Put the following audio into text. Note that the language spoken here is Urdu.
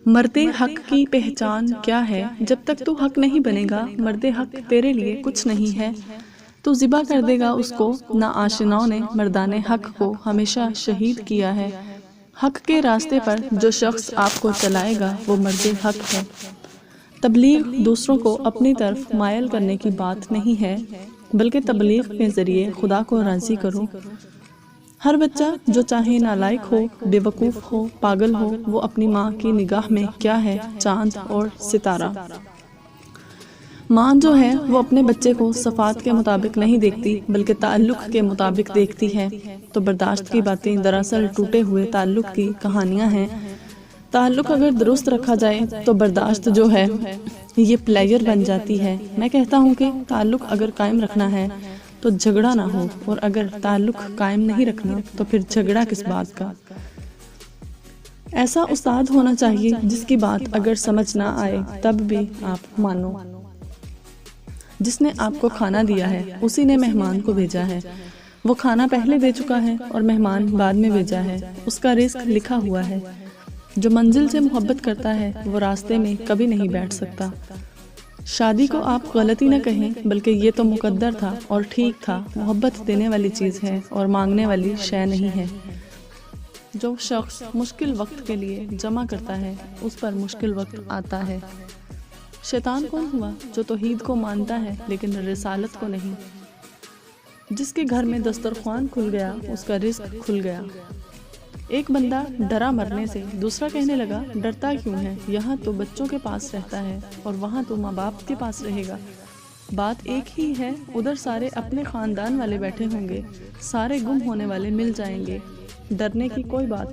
مرد حق کی پہچان کیا ہے؟ جب تک تو حق نہیں بنے گا مرد حق تیرے لیے کچھ نہیں ہے، تو ذبح کر دے گا اس کو۔ ناآشناؤں نے مردان حق کو ہمیشہ شہید کیا ہے۔ حق کے راستے پر جو شخص آپ کو چلائے گا وہ مرد حق ہے۔ تبلیغ دوسروں کو اپنی طرف مائل کرنے کی بات نہیں ہے، بلکہ تبلیغ کے ذریعے خدا کو راضی کرو۔ ہر بچہ جو چاہے نالائق ہو، بے وقوف ہو، پاگل ہو، وہ اپنی ماں کی نگاہ میں کیا ہے؟ چاند اور ستارہ۔ ماں جو ہے وہ اپنے بچے کو صفات کے مطابق نہیں دیکھتی بلکہ تعلق کے مطابق دیکھتی ہے، تو برداشت کی باتیں دراصل ٹوٹے ہوئے تعلق کی کہانیاں ہیں۔ تعلق اگر درست رکھا جائے تو برداشت جو ہے یہ پلیئر بن جاتی ہے۔ میں کہتا ہوں کہ تعلق اگر قائم رکھنا ہے تو جھگڑا نہ ہو، اور اگر تعلق قائم نہیں رکھنا تو پھر جھگڑا کس بات کا۔ ایسا استاد ہونا چاہیے جس کی بات اگر سمجھ نہ آئے تب بھی آپ مانو۔ جس نے آپ کو کھانا دیا ہے اسی نے مہمان کو بھیجا ہے۔ وہ کھانا پہلے دے چکا ہے اور مہمان بعد میں بھیجا ہے۔ اس کا رزق لکھا ہوا ہے۔ جو منزل سے محبت کرتا ہے وہ راستے میں کبھی نہیں بیٹھ سکتا۔ شادی کو آپ غلطی نہ کہیں بلکہ یہ تو مقدر تھا اور ٹھیک تھا۔ محبت دینے والی چیز ہے اور مانگنے والی شے نہیں ہے۔ جو شخص مشکل وقت کے لیے جمع کرتا ہے اس پر مشکل وقت آتا ہے۔ شیطان کون ہوا؟ جو توحید کو مانتا ہے لیکن رسالت کو نہیں۔ جس کے گھر میں دسترخوان کھل گیا اس کا رزق کھل گیا۔ ایک بندہ ڈرا مرنے سے، دوسرا کہنے لگا ڈرتا کیوں ہے؟ یہاں تو بچوں کے پاس رہتا ہے اور وہاں تو ماں باپ کے پاس رہے گا۔ بات ایک ہی ہے، ادھر سارے اپنے خاندان والے بیٹھے ہوں گے، سارے گم ہونے والے مل جائیں گے۔ ڈرنے کی کوئی بات